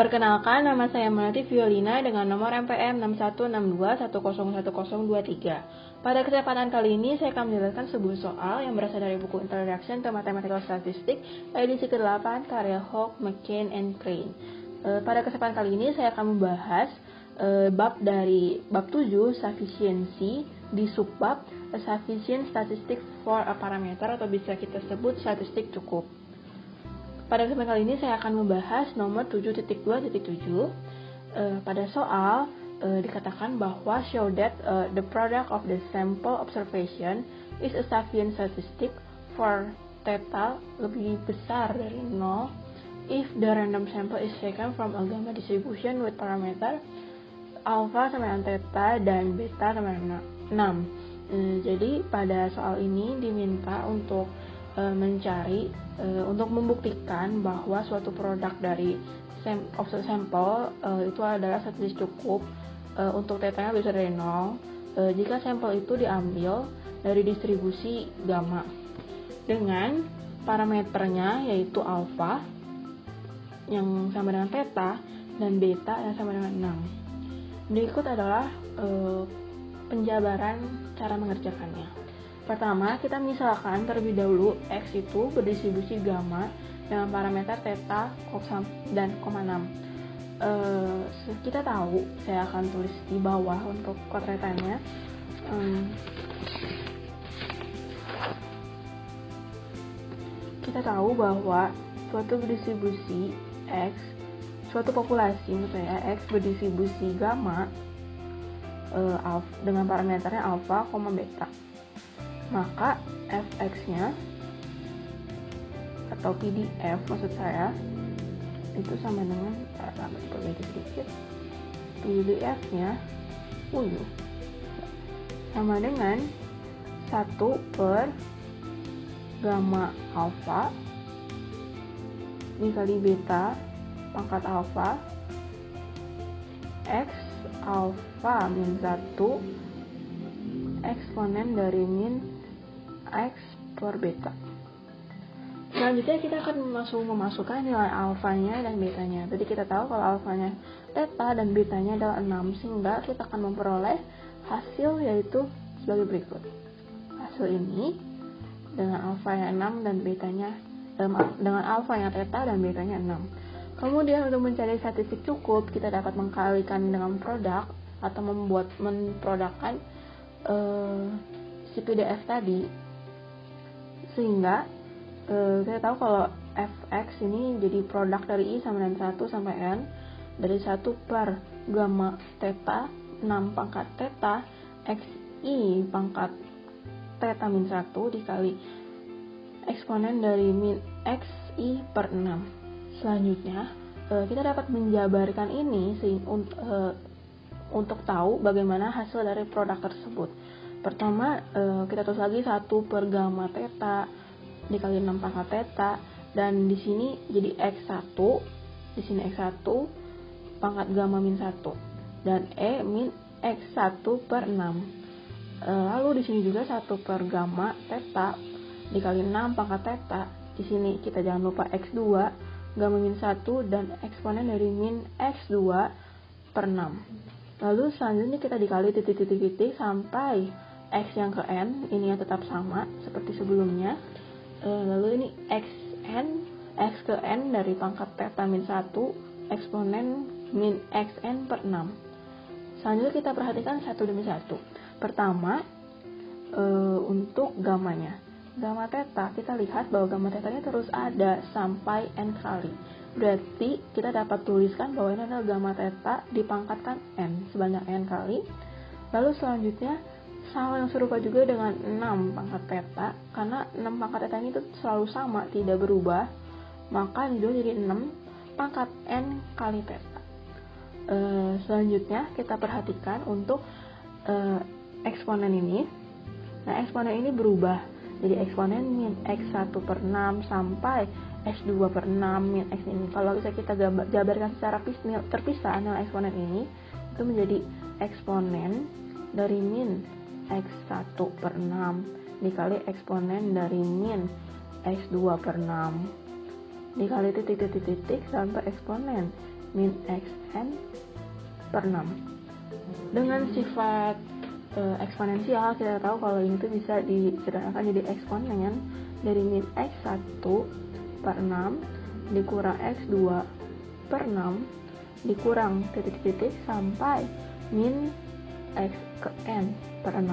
Perkenalkan, nama saya Melati Violina dengan nomor MPM 6162101023. Pada kesempatan kali ini, saya akan menjelaskan sebuah soal yang berasal dari buku Introduction to Mathematical Statistics, edisi ke-8, karya Hawk, McCain, and Crane. Pada kesempatan kali ini, saya akan membahas bab 7, Sufficiency, di subbab Sufficient Statistics for a Parameter, atau bisa kita sebut statistik cukup. Pada kesempatan kali ini saya akan membahas nomor 7.2.7. Pada soal dikatakan bahwa show that the product of the sample observation is a sufficient statistic for theta lebih besar dari 0 if the random sample is taken from a gamma distribution with parameter alpha sama dengan theta dan beta sama dengan 6. Jadi pada soal ini diminta untuk mencari untuk membuktikan bahwa suatu produk dari sampel itu adalah statistik cukup untuk tetanya besar dari 0 jika sampel itu diambil dari distribusi gamma dengan parameternya yaitu alpha yang sama dengan theta dan beta yang sama dengan 6. Berikut adalah penjabaran cara mengerjakannya. Pertama, kita misalkan terlebih dahulu X itu berdistribusi gamma dengan parameter theta dan 6. Kita tahu, saya akan tulis di bawah untuk kotretannya. Kita tahu bahwa suatu berdistribusi X, suatu populasi misalnya X berdistribusi gamma dengan parameternya alpha, beta. Maka fx-nya atau PDF maksud saya itu sama dengan perbaiki sedikit, PDF-nya sama dengan 1 per gamma alpha dikali beta pangkat alpha x alpha min 1 eksponen dari min X per beta. Selanjutnya kita akan memasukkan nilai alfanya dan betanya. Jadi kita tahu kalau alfanya theta dan betanya adalah 6, sehingga kita akan memperoleh hasil yaitu sebagai berikut. Hasil ini dengan alfanya 6 dan betanya dengan alfanya theta dan betanya 6. Kemudian untuk mencari statistik cukup, kita dapat mengkalikan dengan produk atau memprodukkan si PDF tadi, sehingga kita tahu kalau fx ini jadi produk dari i sama dengan 1 sampai n dari 1 per gamma theta 6 pangkat theta xi pangkat theta min 1 dikali eksponen dari min xi per 6. Selanjutnya kita dapat menjabarkan ini untuk tahu bagaimana hasil dari produk tersebut. Pertama, kita tulis lagi 1 per gamma theta dikali 6 pangkat theta, dan di sini jadi x1, di sini x1 pangkat gamma min 1 dan e min x1 per 6. Lalu di sini juga 1 per gamma theta dikali 6 pangkat theta. Di sini kita jangan lupa x2 gamma min 1 dan eksponen dari min x2 per 6. Lalu selanjutnya kita dikali titik-titik sampai X yang ke N, ini yang tetap sama seperti sebelumnya. Lalu ini X ke N dari pangkat theta min 1, eksponen min XN per 6. Selanjutnya kita perhatikan satu demi satu. Pertama, untuk gammanya. Gamma theta, kita lihat bahwa gamma theta ini terus ada sampai N kali. Berarti kita dapat tuliskan bahwa ini adalah gamma theta dipangkatkan N sebanyak N kali. Lalu selanjutnya sama yang serupa juga dengan 6 pangkat theta, karena 6 pangkat theta ini itu selalu sama, tidak berubah, maka ini jadi 6 pangkat N kali theta. Selanjutnya kita perhatikan untuk eksponen ini. Nah, eksponen ini berubah, jadi eksponen min x1 per 6 sampai x2 per 6 min x ini. Kalau bisa kita jabarkan secara terpisah nilai eksponen ini, itu menjadi eksponen dari min x1 per 6 dikali eksponen dari min x2 per 6 dikali titik-titik sampai eksponen min xn per 6. Dengan sifat eksponensial, kita tahu kalau ini tuh bisa disederhanakan jadi eksponen dari min x1 per 6 dikurang x2 per 6 dikurang titik-titik sampai min x ke n per 6.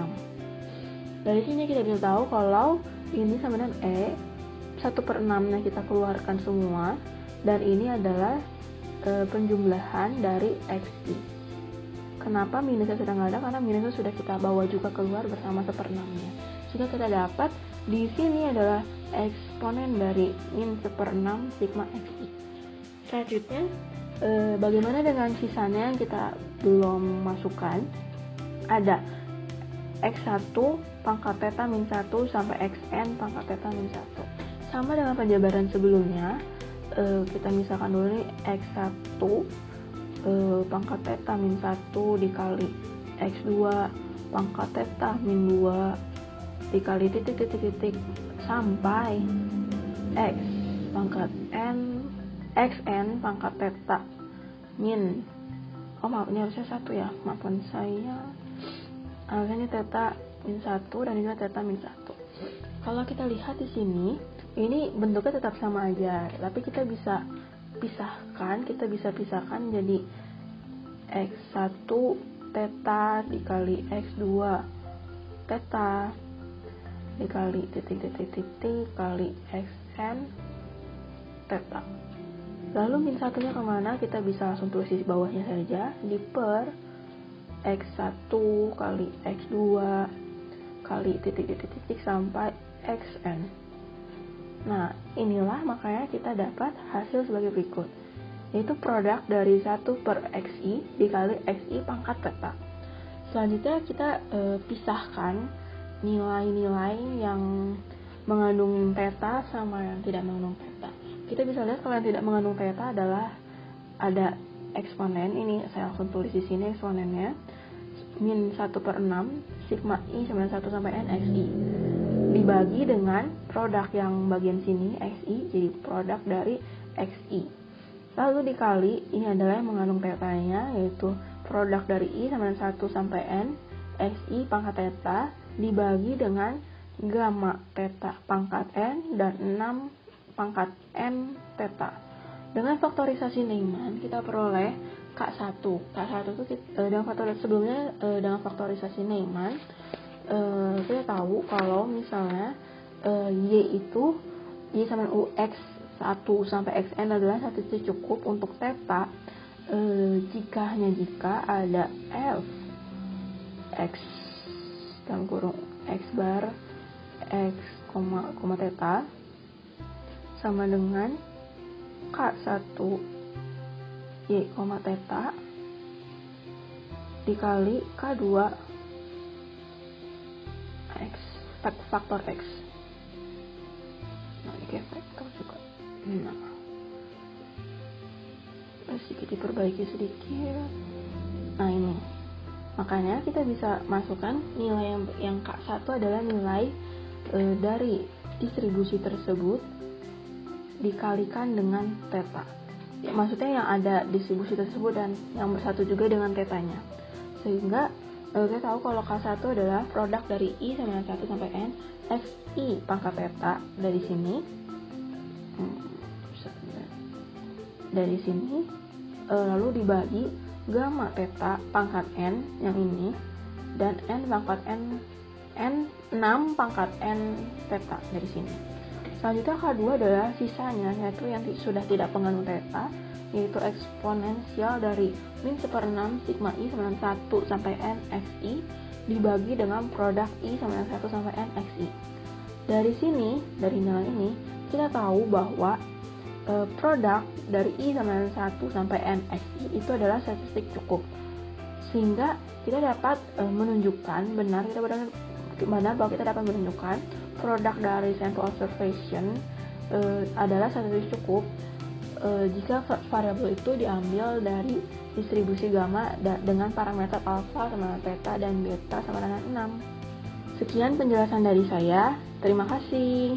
Dari sini kita bisa tahu kalau ini sama dengan 1 per 6 nya kita keluarkan semua, dan ini adalah penjumlahan dari xi. Kenapa minusnya sudah nggak ada? Karena minusnya sudah kita bawa juga keluar bersama 1/6-nya. Sehingga kita dapat di sini adalah eksponen dari min 1/6 sigma xi. Selanjutnya, bagaimana dengan sisanya yang kita belum masukkan? Ada x1 pangkat theta min 1 sampai xn pangkat theta min 1. Sama dengan penjabaran sebelumnya, kita misalkan dulu nih x1 pangkat theta min 1 dikali x2 pangkat theta min 2 dikali titik sampai x pangkat n xn pangkat theta min maaf, ini harusnya 1 ya, maafkan saya, harusnya ini theta min 1 dan ini theta min 1. Kalau kita lihat di sini, ini bentuknya tetap sama aja, tapi kita bisa pisahkan jadi x1 theta dikali x2 theta dikali titik kali xn theta. Lalu min satunya kemana? Kita bisa langsung tulis di bawahnya saja, di per x1 kali x2 kali titik sampai xn. Nah, inilah makanya kita dapat hasil sebagai berikut, yaitu produk dari 1 per xi dikali xi pangkat theta. Selanjutnya kita pisahkan nilai-nilai yang mengandung theta sama yang tidak mengandung theta. Kita bisa lihat kalau yang tidak mengandung theta adalah ada eksponen, ini saya langsung tulis di sini eksponennya, min 1/6 sigma i sama 1 sampai n xi dibagi dengan produk yang bagian sini xi, jadi produk dari xi. Lalu dikali, ini adalah yang mengandung theta-nya, yaitu produk dari i sama dengan 1 sampai n xi pangkat theta dibagi dengan gamma theta pangkat n dan 6 pangkat n theta. Dengan faktorisasi Neyman kita peroleh K1 itu dengan faktorisasi sebelumnya, dengan faktorisasi Neyman kita tahu kalau misalnya y itu y sama ux 1 sampai xn adalah satu titik cukup untuk theta jika ada f x dalam kurung x bar x, theta sama dengan k1 y, theta dikali k2 x faktor x. Nah, ini faktor juga. Nah, sedikit diperbaiki sedikit. Nah, ini makanya kita bisa masukkan nilai yang K1 adalah nilai dari distribusi tersebut dikalikan dengan theta. Ya, maksudnya yang ada distribusi tersebut dan yang bersatu juga dengan tetanya. Sehingga kita tahu kalau K1 adalah produk dari I sama dengan 1 sampai N xi pangkat theta dari sini. Dari sini lalu dibagi gamma theta pangkat N yang ini dan N pangkat N 6 pangkat N theta dari sini. Selanjutnya K2 adalah sisanya, yaitu yang sudah tidak mengandung theta, yaitu eksponensial dari min 1/6 sigma i sama dengan 1 sampai n xi dibagi dengan produk i sama dengan 1 sampai n xi. Dari sini, dari nilai ini, kita tahu bahwa produk dari i sama dengan 1 sampai n xi itu adalah statistik cukup. Sehingga kita dapat menunjukkan bahwa kita dapat menunjukkan produk dari sample observation adalah statistik cukup jika variabel itu diambil dari distribusi gamma dengan parameter alfa sama dengan theta dan beta sama dengan 6. Sekian penjelasan dari saya. Terima kasih.